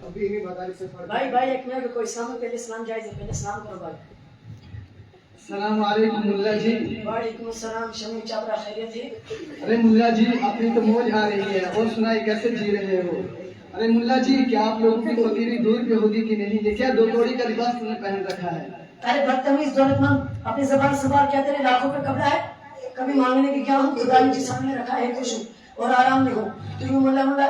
अभी इन्हीं मदारिस से पढ़ भाई भाई एक मिनट कोई इस्लाम में पहले इस्लाम जायज है, पहले इस्लाम करो भाई। सलाम वालेकुम मुल्ला जी। वालेकुम सलाम। शमी चाबरा खैरियत है? अरे मुल्ला जी अपनी तो मौज आ रही है और सुनाई कैसे जी रहे हो। अरे मुल्ला जी क्या आप लोगों की फकीरी दूर पे होगी कि नहीं, ये क्या दो तोड़ी का लिबास तुमने पहन रखा है। अरे बदतमीज दौलतमंद, अपनी जबान सवार क्या तेरे लाखों पे कपड़ा है? कभी मांगने की क्या हूँ, खुदा ने जिस सामने रखा है खुश हूँ और आराम में हूँ। तो यूं मुल्ला मुल्ला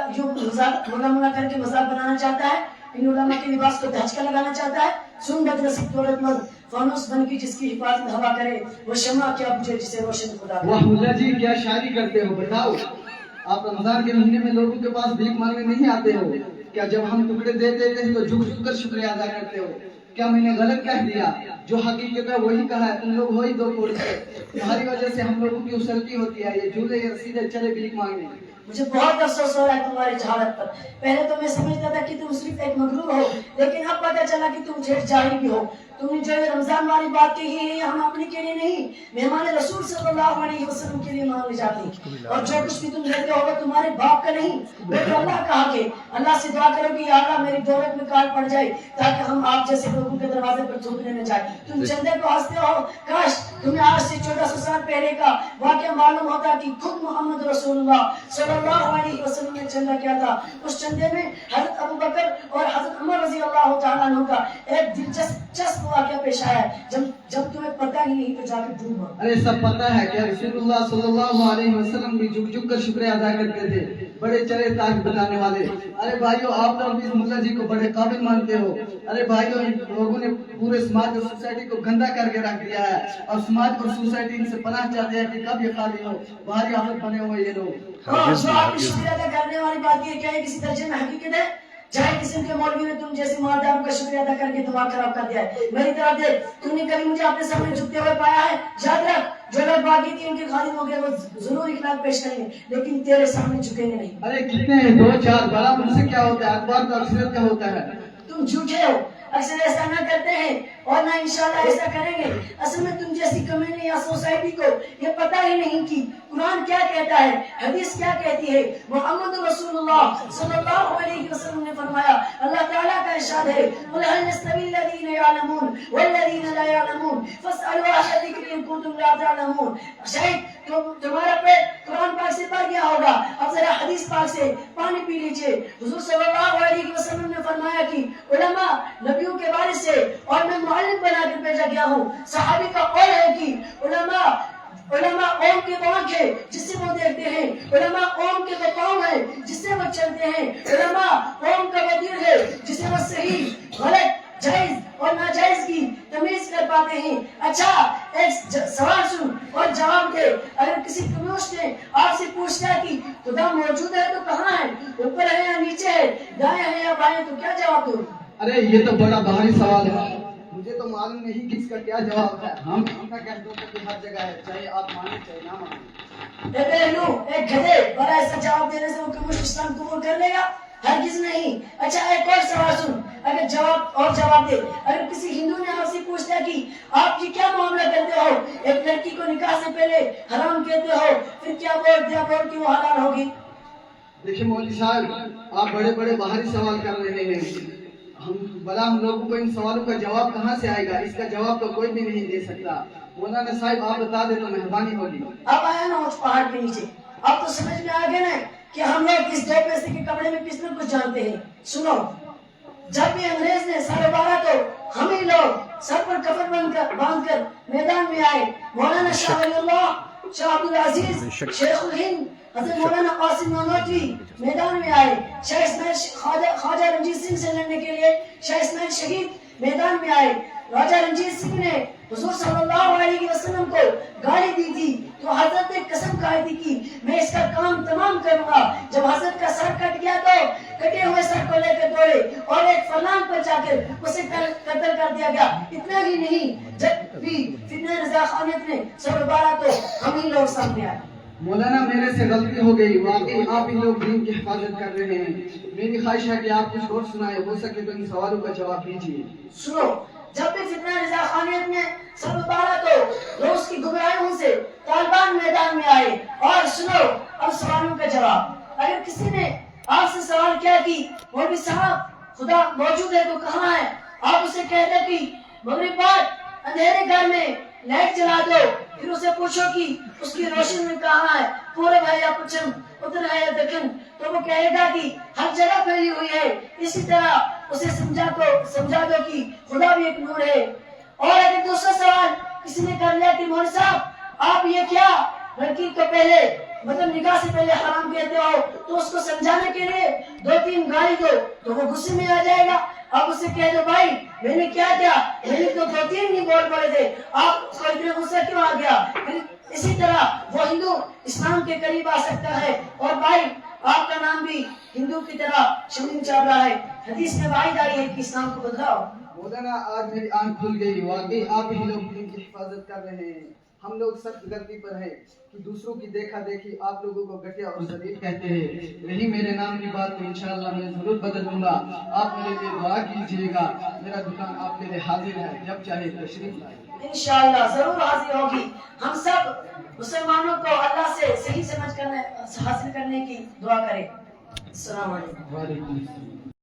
करके मजाक बनाना चाहता है, इन उलमा के लिबास को धचका लगाना चाहता है। सुन बदनसीब दौलतमंद, फानुस बन की जिसकी हिफाजत हवा करे, वो शमा क्या बुझे जिसे रोशन खुदा करे। वाह मुल्ला जी क्या शायरी करते हो, बताओ आप रमजान के महीने में लोगों के पास भीख मांगने नहीं आते हो क्या? जब हम टुकड़े दे देते हैं तो झुक झुक कर शुक्रिया अदा करते हो क्या? मैंने गलत कह दिया? जो हकीकत है वही कहा है, तुम लोग वही दो कोड़ से। तुम्हारी वजह से हम लोगों की उसलती होती है, ये झूले ये रसीदे चले भीख मांगने। मुझे बहुत अफसोस हो रहा है तुम्हारी जहालत पर। पहले तो मैं समझता था कि तुम सिर्फ एक मगरूर हो, लेकिन अब पता चला कि तुम झेठ जाहिल भी हो। तुमने जो रमजान वाली बात कही है हम अपने के लिए नहीं, मेहमान रसूल सल्लल्लाहु अलैहि वसल्लम के लिए मांग जाती। और जो कुछ भी तुम लेते हो वो तुम्हारे बाप का नहीं बल्कि अल्लाह का हक है। अल्लाह से दुआ करो कि या अल्लाह मेरी दौलत में काल पड़ जाए ताकि हम आप जैसे लोगों के दरवाजे पर थूकने न जाए। तुम चंदे को हंसते हो, काश तुम्हें आज से 1400 साल पहले का वाकया मालूम होता कि खुद मोहम्मद रसूलुल्लाह सल्लल्लाहु अलैहि वसल्लम ने चंदा किया था। उस चंदे में हजरत अबू बकर और हजरत उमर रजी अल्लाह तआला अन्हु का एक दिलचस्प वाकया पेश आया। जब तुम्हें पता ही नहीं तो जाकर ढूंढो। अरे सब पता है क्या? रसूलुल्लाह सल्लल्लाहु अलैहि वसल्लम भी झुक झुक कर शुक्रिया अदा करते थे, बड़े चले ताज बताने वाले। अरे भाइयों आप लोग इस मुल्ला जी को बड़े काबिल मानते हो। अरे भाइयों इन लोगों ने पूरे समाज और सोसाइटी को गंदा करके रख दिया है और समाज और सोसाइटी इनसे पनाह चाहते हैं कि कब ये खाली हो, बाहरी आफत बने हुए ये लोग। आपकी शुक्रिया अदा करने वाली बात ये क्या है, किसी दर्जे में हकीकत है? चाहे किस्म के मौलवी ने तुम जैसे मालदारों का शुक्रिया अदा करके दिमाग खराब कर दिया है। मेरी तरफ देख, तुमने कभी मुझे अपने सामने झुकते हुए पाया है? याद रख जो लोग बाकी थी उनके खालिद हो गए वो जरूर इखलाक पेश करेंगे, लेकिन तेरे सामने झुकेंगे नहीं। अरे कितने हैं, दो चार, बड़ा मुझसे क्या होता है, अखबार तो अक्सरियत का होता है। तुम झूठे हो, अक्सर ऐसा ना करते हैं और ना इंशाल्लाह ऐसा करेंगे। असल में तुम जैसी कम्युनिटी या सोसाइटी को ये पता ही नहीं कि कुरान क्या कहता है, हदीस क्या कहती है। मोहम्मद रसूलुल्लाह सल्लल्लाहु अलैहि वसल्लम ने फरमाया, अल्लाह ताला का इरशाद है, कुल हल यस्तवी लदीना यअलमून वल्लदीना ला यअलमून फस्अलू अहल ज़िक्र इन कुंतुम ला तअलमून। शायद तुम्हारा पेट कुरान पाक से भर गया होगा, अब जरा हदीस पाक से पानी पी लीजिए। हुजूर सल्लल्लाहु अलैहि वसल्लम ने फरमाया कि उलमा नबियों के वारिस से और मैं मुअल्लिम बना के भेजा गया हूँ। सहाबी का कौल है कि उलमा ओम के आँख है जिससे वो देखते हैं, उलमा ओम के वो पाँव है जिससे वो चलते हैं, उलमा ओम का वो दिल है जिससे वो सही गलत जायज और नाजायज की तमीज कर पाते हैं। अच्छा एक सवाल सुन और जवाब दे। अगर किसी कम्युनिस्ट ने आपसे पूछता कि खुदा मौजूद है तो कहाँ है, ऊपर है या नीचे है, दाएं है या बाएं, तो क्या जवाब दो? अरे ये तो बड़ा भारी सवाल है, मुझे तो मालूम नहीं कि इसका क्या जवाब है। हम इतना कह दो कि हर जगह है, चाहे आप माने चाहे ना माने। एक गधे बड़ा ऐसा जवाब देने से वो कम्युनिस्ट इस्लाम कबूल कर लेगा? हरगिज नहीं। अच्छा एक और सवाल सुन, अगर जवाब दे। अगर किसी हिंदू ने आपसे पूछता कि आप ये क्या मामला करते हो, एक लड़की को निकाह से पहले हराम कहते हो, फिर क्या बोल कि वो हलाल होगी? देखिए मौलवी साहब आप बड़े बड़े बाहरी सवाल कर रहे हैं, हम लोगों को इन सवालों का जवाब कहाँ से आएगा? इसका जवाब तो कोई भी नहीं दे सकता। मौलाना साहब आप बता दे तो मेहरबानी होगी। अब आया ना उस पहाड़ के नीचे, अब तो समझ में आ गया ना कि हम लोग इस 2 पैसे के कपड़े में किसने कुछ जानते हैं। सुनो, जब भी अंग्रेज ने 12:30 तो हम ही लोग सर पर कफन बांधकर मैदान में आए। मौलाना शाह वलीउल्लाह, शाह अब्दुल अजीज, शेखुल हिंद हज़रत मौलाना कासिम नानोतवी मैदान में आए। शाह इस्माइल ख्वाजा रंजीत सिंह से लड़ने के लिए शाह इस्माइल शहीद मैदान में आए। राजा रंजीत सिंह ने हुजूर सल्लल्लाहु अलैहि वसल्लम को गाली दी थी तो हजरत ने कसम खाई थी कि मैं इसका काम तमाम करूंगा। जब हजरत का सर कट गया तो कटे हुए सर को लेकर दौड़े और एक फलांग पर जाकर उसे कत्ल कर दिया गया। इतना ही नहीं, जब भी फितने रजा खानियत में 12:30 तो हम ही लोग सामने आए। मौलाना मेरे से गलती हो गई, वाकई आप इन लोग दीन की हिफाजत कर रहे हैं। मेरी ख्वाहिश है कि आप कुछ और सुनाए, हो सके तो इन सवालों का जवाब दीजिए। सुनो, जब भी फितना रजा खानियत में 12:30 तो रूस की गुमराहियों से तालिबान मैदान में आए। और सुनो अब सवालों का जवाब। अगर किसी ने आपसे सवाल किया कि मौलवी साहब खुदा मौजूद है तो कहाँ है? आप उसे कहते कि मगरिब बाद अंधेरे घर में लाइट जला दो, फिर उसे पूछो कि उसकी रोशनी में कहाँ है, पूरब है या पश्चिम, उत्तर है या दक्षिण, तो वो कहेगा कि हर जगह फैली हुई है। इसी तरह उसे समझा दो कि खुदा भी एक नूर है। और अगर दूसरा सवाल किसी ने कर लिया कि मौलवी साहब आप ये क्या लड़की को पहले मतलब निकाह से पहले हराम कहते हो, तो उसको समझाने के लिए 2-3 गाली दो तो वो गुस्से में आ जाएगा। अब उसे कह दो भाई मैंने क्या किया, मैंने तो 2-3 ही बोल पड़े थे, आपको इतना गुस्सा क्यों आ गया? फिर इसी तरह वो हिंदू इस्लाम के करीब आ सकता है। और भाई आपका नाम भी हिंदू की तरह शमीम चावला है। हदीस में वाहिद आई है कि इस्लाम को बदलाओ। मौलाना आज मेरी आंख खुल गई, वाकई आप ही लोग दीन की हिफाजत कर रहे हैं। हम लोग सख्त गलती पर हैं कि दूसरों की देखा देखी आप लोगों को घटिया और जलील कहते हैं। यही मेरे नाम की बात तो इंशाअल्लाह मैं जरूर बदल दूंगा। आप मेरे लिए दुआ कीजिएगा। मेरा दुकान आपके लिए हाजिर है, जब चाहे तशरीफ लाइए। इंशाअल्लाह जरूर हाजिर होगी। हम सब मुसलमानों को अल्लाह से सही समझ हासिल करने की दुआ करें। अस्सलाम वालेकुम। वालेकुम अस्सलाम।